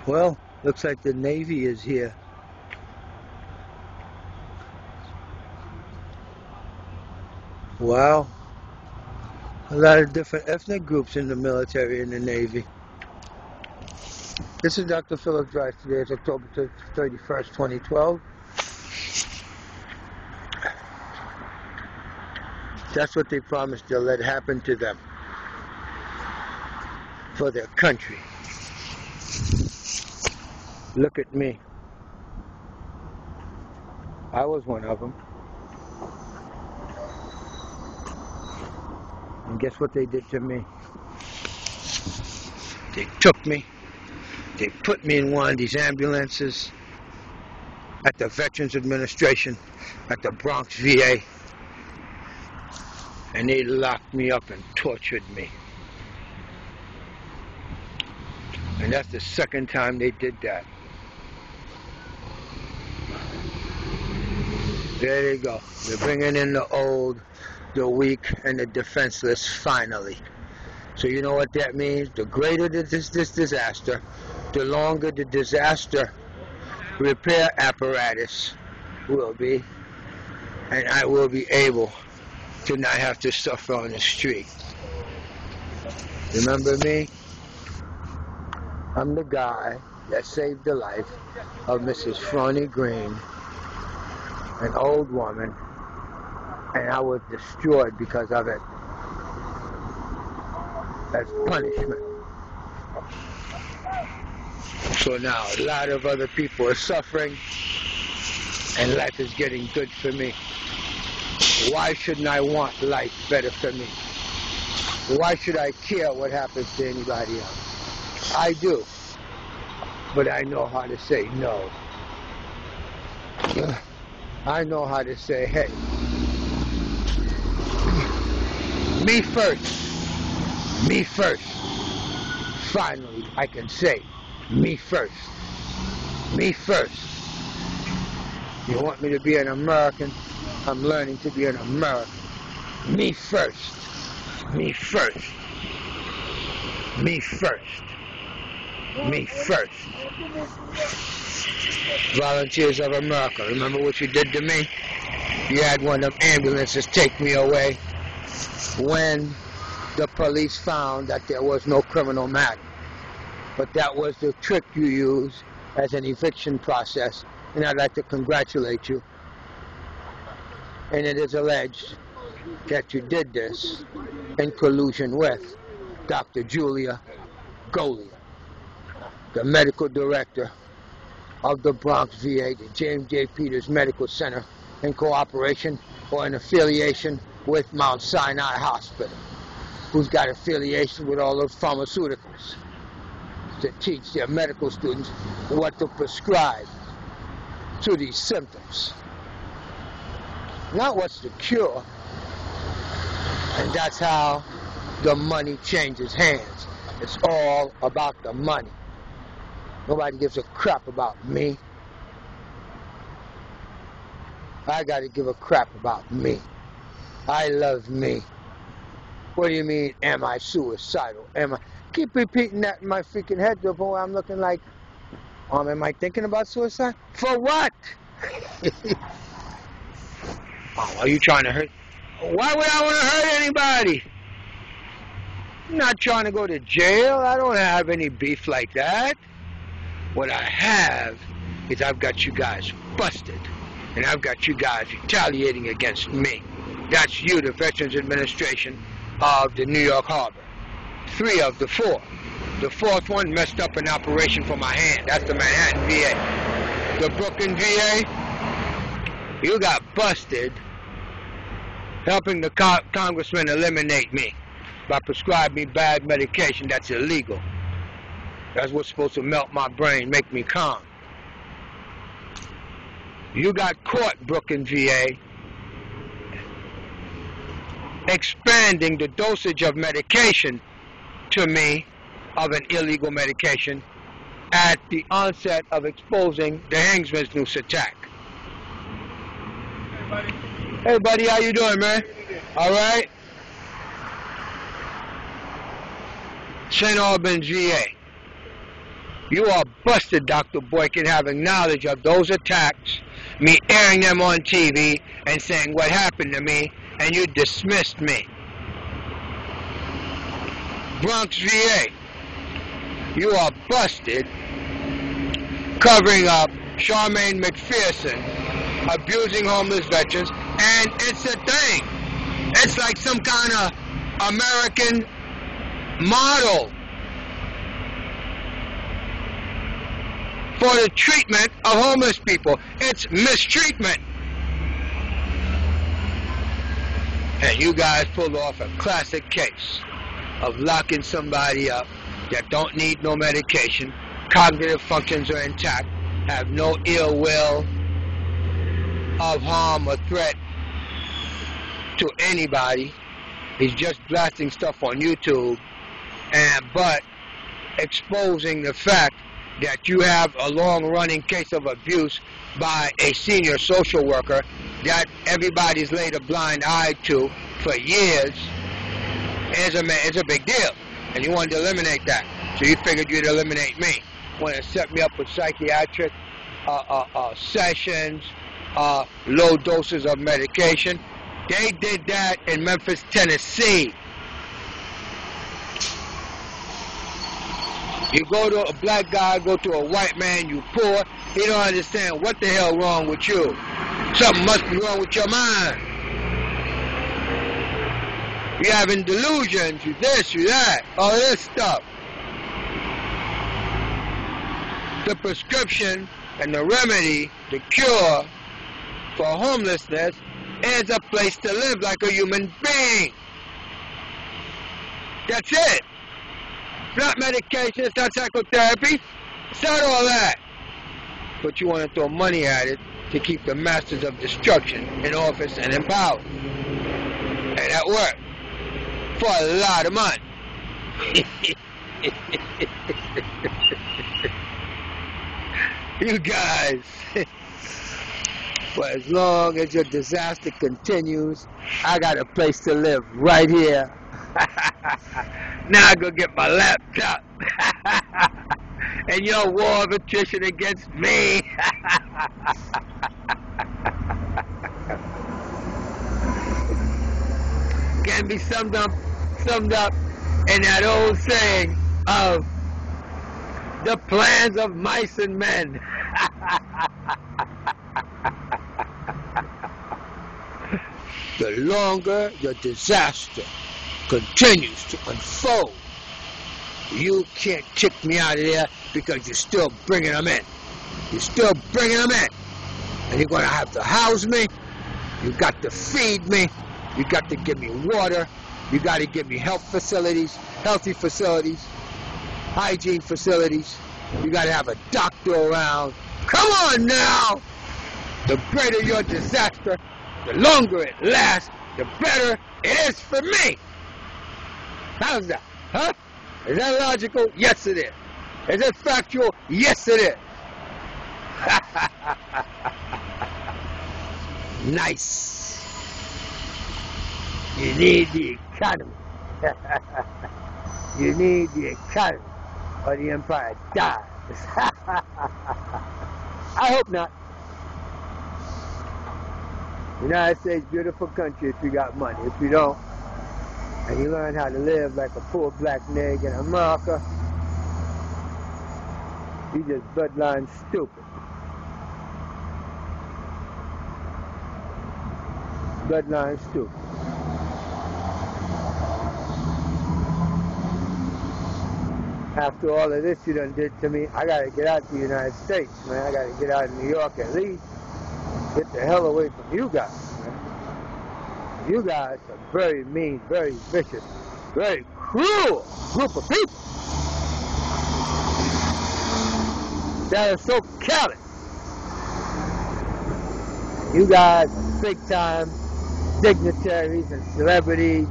Well, looks like the Navy is here. Wow. A lot of different ethnic groups in the military and the Navy. This is Dr. Phillips Drive. Today is October 31st, 2012. That's what they promised they'll let happen to them for their country. Look at me. I was one of them. And guess what they did to me? They took me. They put me in one of these ambulances at the Veterans Administration at the Bronx VA. And they locked me up and tortured me. And that's the second time they did that. There they go. They're bringing in the old, the weak, and the defenseless finally. So you know what that means? The greater this disaster, the longer the disaster repair apparatus will be, and I will be able to not have to suffer on the street. Remember me? I'm the guy that saved the life of Mrs. Fronnie Green, an old woman, and I was destroyed because of it as punishment. So now a lot of other people are suffering and life is getting good for me. Why shouldn't I want life better for me? Why should I care what happens to anybody else? I do, but I know how to say no. I know how to say, hey, me first, me first. Finally, I can say, me first, me first. You want me to be an American? I'm learning to be an American. Me first, me first, me first, me first. Volunteers of America, remember what you did to me? You had one of them ambulances take me away when the police found that there was no criminal matter. But that was the trick you used as an eviction process, and I'd like to congratulate you. And it is alleged that you did this in collusion with Dr. Julia Golia, the medical director of the Bronx VA, the James J. Peters Medical Center, in cooperation or in affiliation with Mount Sinai Hospital, who's got affiliation with all those pharmaceuticals to teach their medical students what to prescribe to these symptoms. Not what's the cure. And that's how the money changes hands. It's all about the money. Nobody gives a crap about me. I gotta give a crap about me. I love me. What do you mean, am I suicidal? Am I? Keep repeating that in my freaking head to the point where I'm looking like, am I thinking about suicide? For what? Oh, are you trying to hurt? Why would I want to hurt anybody? I'm not trying to go to jail. I don't have any beef like that. What I have is I've got you guys busted. And I've got you guys retaliating against me. That's you, the Veterans Administration of the New York Harbor. 3 of the 4. The 4th one messed up an operation for my hand. That's the Manhattan VA. The Brooklyn VA, you got busted helping the congressman eliminate me by prescribing me bad medication that's illegal. That's what's supposed to melt my brain, make me calm. You got caught, Brooklyn VA, expanding the dosage of medication to me, of an illegal medication, at the onset of exposing the Hangsman's noose attack. Hey buddy, how you doing, man? All right? St. Albans VA. You are busted, Dr. Boykin, having knowledge of those attacks, me airing them on TV and saying what happened to me, and you dismissed me. Bronx, VA, you are busted covering up Charmaine McPherson abusing homeless veterans, and it's a thing. It's like some kind of American model for the treatment of homeless people. It's mistreatment. And you guys pulled off a classic case of locking somebody up that don't need no medication, cognitive functions are intact, have no ill will of harm or threat to anybody. He's just blasting stuff on YouTube, but exposing the fact that you have a long-running case of abuse by a senior social worker that everybody's laid a blind eye to for years is a big deal. And you wanted to eliminate that. So you figured you'd eliminate me. Wanted to set me up with psychiatric sessions, low doses of medication. They did that in Memphis, Tennessee. You go to a black guy, go to a white man, you poor, he don't understand what the hell wrong with you. Something must be wrong with your mind. You having delusions, you this, you that, all this stuff. The prescription and the remedy, the cure for homelessness is a place to live like a human being. That's it. It's not medication, it's not psychotherapy, it's not all that. But you want to throw money at it to keep the masters of destruction in office and in power. And that worked. For a lot of money. You guys, for as long as your disaster continues, I got a place to live right here. Now I go get my laptop. And your war of attrition against me. Can be summed up in that old saying of the plans of mice and men. The longer the disaster continues to unfold, you can't kick me out of there because you're still bringing them in. You're still bringing them in. And you're going to have to house me. You got to feed me. You got to give me water. You got to give me healthy facilities, hygiene facilities. You got to have a doctor around. Come on now! The greater your disaster, the longer it lasts, the better it is for me. How's that? Huh? Is that logical? Yes, it is. Is it factual? Yes, it is. Nice. You need the economy. You need the economy, or the empire dies. I hope not. United States, beautiful country if you got money. If you don't, and you learn how to live like a poor black nigga in America, you just bloodline stupid. Bloodline stupid. After all of this you done did to me, I gotta get out to the United States, man. I gotta get out of New York at least. Get the hell away from you guys, man. You guys are very mean, very vicious, very cruel group of people that are so callous. You guys are big-time dignitaries and celebrities.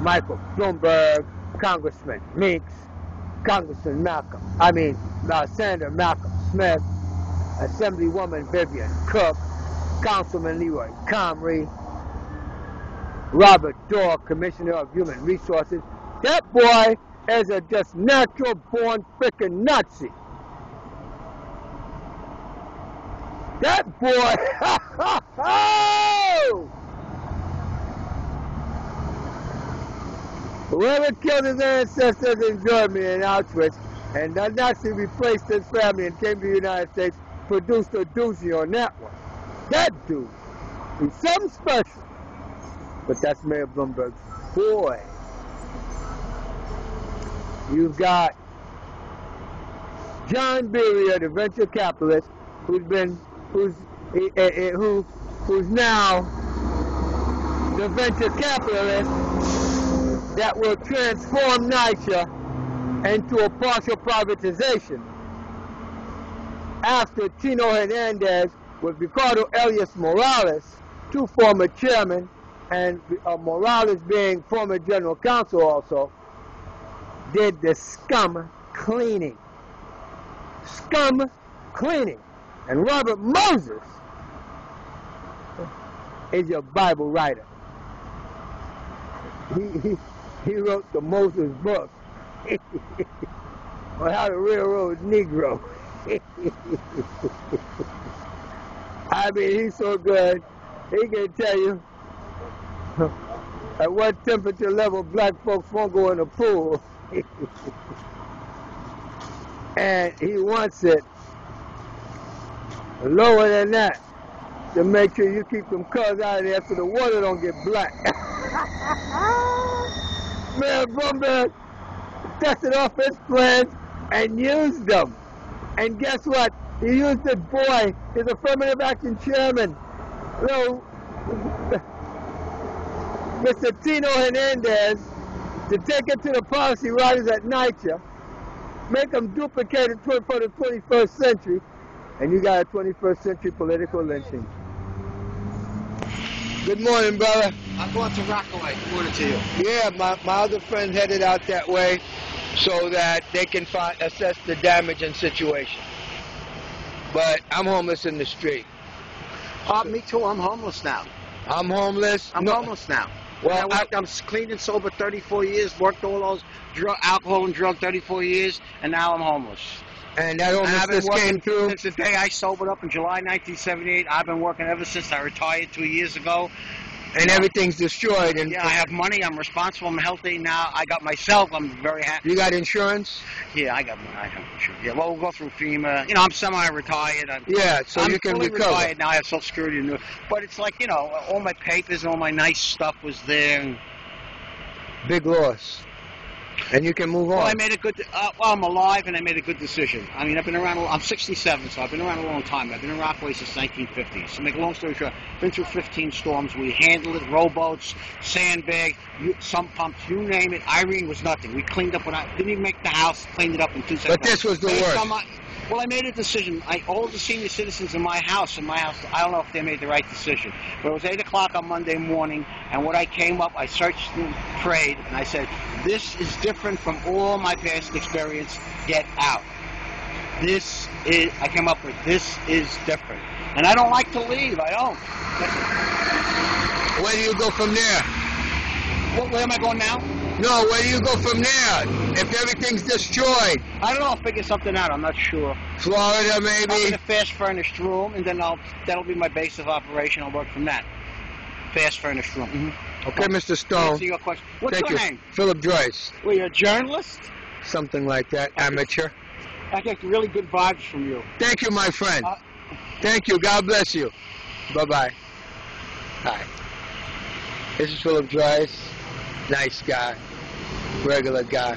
Michael Bloomberg, Congressman Meeks, Congressman Senator Malcolm Smith, Assemblywoman Vivian Cook, Councilman Leroy Comrie, Robert Dorr, Commissioner of Human Resources. That boy is a just natural-born frickin' Nazi. That boy, whoever killed his ancestors in Germany and Auschwitz and the Nazi replaced his family and came to the United States, produced a doozy on that one. That dude, he's something special. But that's Mayor Bloomberg's boy. You've got John Beria, the venture capitalist, who's now the venture capitalist that will transform NYCHA into a partial privatization. After Tino Hernandez with Ricardo Elias Morales, two former chairmen, and Morales being former general counsel also, did the scum cleaning. Scum cleaning. And Robert Moses is your Bible writer. He wrote the Moses book on how to railroad Negro. I mean, he's so good. He can tell you at what temperature level black folks won't go in the pool. And he wants it lower than that to make sure you keep them colors out of there so the water don't get black. Man, Bloomberg dusted off his plans and used them. And guess what? He used this boy, his affirmative action chairman, Mr. Tino Hernandez, to take it to the policy writers at NYCHA, make them duplicate it for the 21st century, and you got a 21st century political lynching. Good morning, brother. I'm going to Rockaway. Good morning to you. Yeah, my other friend headed out that way so that they can assess the damage and situation. But I'm homeless in the street. Me too. I'm homeless now. I'm homeless? I'm homeless now. Well, I'm clean and sober 34 years, worked all those alcohol and drug 34 years, and now I'm homeless. And that homelessness came through? Since the day I sobered up in July 1978. I've been working ever since I retired 2 years ago. And everything's destroyed. And yeah, I have money. I'm responsible. I'm healthy now. I got myself. I'm very happy. You got insurance? Yeah, I have insurance. Yeah, well, we'll go through FEMA. You know, I'm semi-retired. Yeah, so you can recover. I'm fully retired now. I have Social Security. But it's like, you know, all my papers and all my nice stuff was there. And big loss. And you can move on. Well, I made a good. Well, I'm alive, and I made a good decision. I mean, I've been around. I'm 67, so I've been around a long time. I've been in Rockaway since 1950. So, make a long story short, been through 15 storms. We handled it: rowboats, sandbag, sump pumps, you name it. Irene was nothing. We cleaned up didn't even make the house. Cleaned it up in 2 seconds. But this was the worst. Well, I made a decision. All the senior citizens in my house, I don't know if they made the right decision. But it was 8 o'clock on Monday morning, and when I came up, I searched and prayed, and I said, this is different from all my past experience. Get out. I came up with, this is different. And I don't like to leave. I don't. Where do you go from there? Where am I going now? No, where do you go from there? If everything's destroyed. I don't know. I'll figure something out. I'm not sure. Florida, maybe? I'll get a fast furnished room, and then that'll be my base of operation. I'll work from that. Fast furnished room. Mm-hmm. Okay, Mr. Stone. Answer your question. What's your name? Philip Joyce. Well, you're a journalist? Something like that. Amateur. I get really good vibes from you. Thank you, my friend. Thank you. God bless you. Bye-bye. Hi. This is Philip Joyce. Nice guy. Regular guy.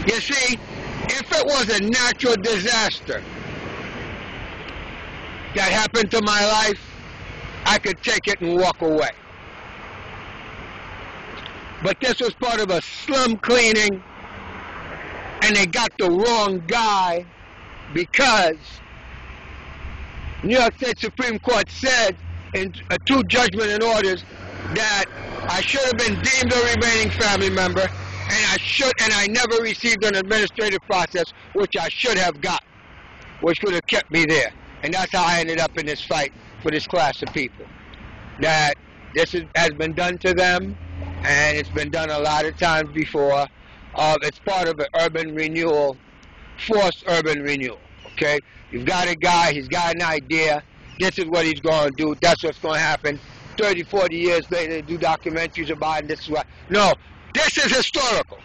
You see, if it was a natural disaster that happened to my life, I could take it and walk away. But this was part of a slum cleaning, and they got the wrong guy because New York State Supreme Court said in 2 judgment and orders that I should have been deemed a remaining family member, and I never received an administrative process, which I should have got, which would have kept me there. And that's how I ended up in this fight for this class of people. That this has been done to them, and it's been done a lot of times before. It's part of an urban renewal forced urban renewal. Okay? You've got a guy, he's got an idea. This is what he's going to do. That's what's going to happen. 30, 40 years later, they do documentaries about it, and this is what. No, this is historical.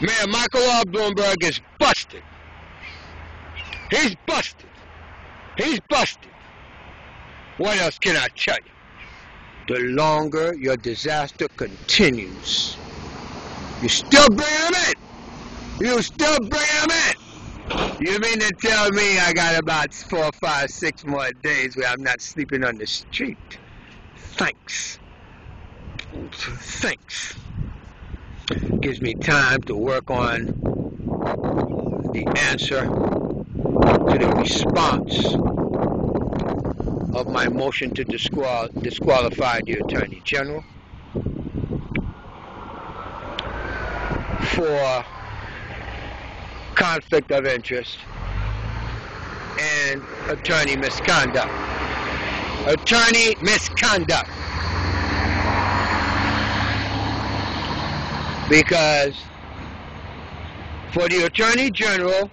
Mayor Michael R. Bloomberg is busted. He's busted. He's busted. What else can I tell you? The longer your disaster continues, you still bring them in. You still bring them in. You mean to tell me I got about 4, 5, 6 more days where I'm not sleeping on the street? Thanks. Thanks. Gives me time to work on the answer to the response of my motion to disqualify the Attorney General for conflict of interest and attorney misconduct. Attorney misconduct. Because for the Attorney General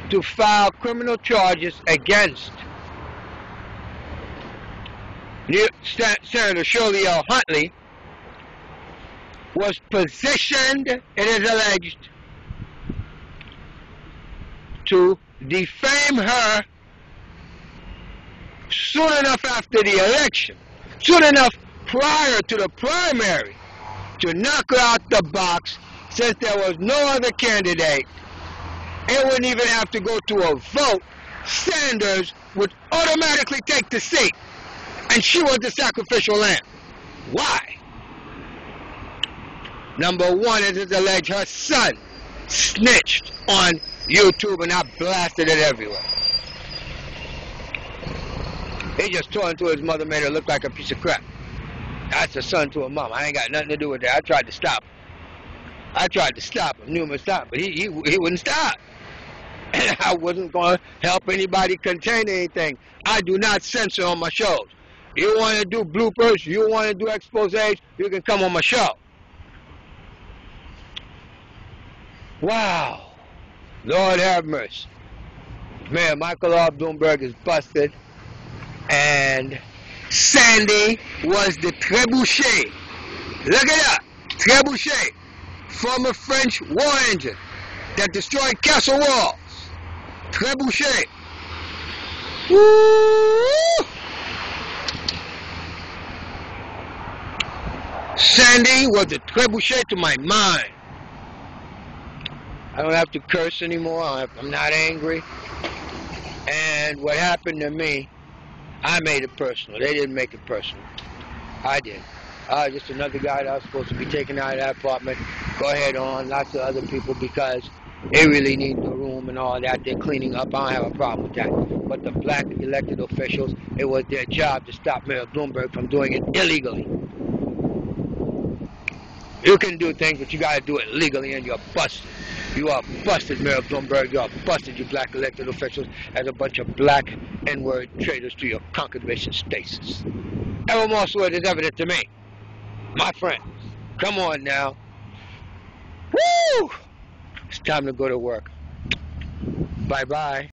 to file criminal charges against Senator Shirley L. Huntley was positioned, it is alleged, to defame her soon enough after the election, soon enough prior to the primary, to knock her out the box. Since there was no other candidate, it wouldn't even have to go to a vote. Sanders would automatically take the seat, and she was the sacrificial lamb. Why? Number one, it is alleged her son snitched on YouTube, and I blasted it everywhere. He just tore into his mother, made her look like a piece of crap. That's a son to a mom. I ain't got nothing to do with that. I tried to stop him. Numerous times, but he wouldn't stop. And I wasn't going to help anybody contain anything. I do not censor on my shows. You want to do bloopers, you want to do exposés, you can come on my show. Wow. Lord have mercy. Mayor Michael R. Bloomberg is busted. And Sandy was the Tres Boucher. Look it up. Tres Boucher. Former French war engine that destroyed castle walls. Tres Boucher. Woo! Sandy was a Tres Boucher to my mind. I don't have to curse anymore. I'm not angry. And what happened to me, I made it personal. They didn't make it personal. I did. I was just another guy that was supposed to be taken out of that apartment. Go ahead on, lots of other people, because they really need the room and all that. They're cleaning up. I don't have a problem with that. But the black elected officials, it was their job to stop Mayor Bloomberg from doing it illegally. You can do things, but you got to do it legally, and you're busted. You are busted, Mayor Bloomberg. You are busted, you black elected officials, as a bunch of black N-word traitors to your conquered spaces. Ever more so it is evident to me. My friends, come on now. Woo! It's time to go to work. Bye-bye.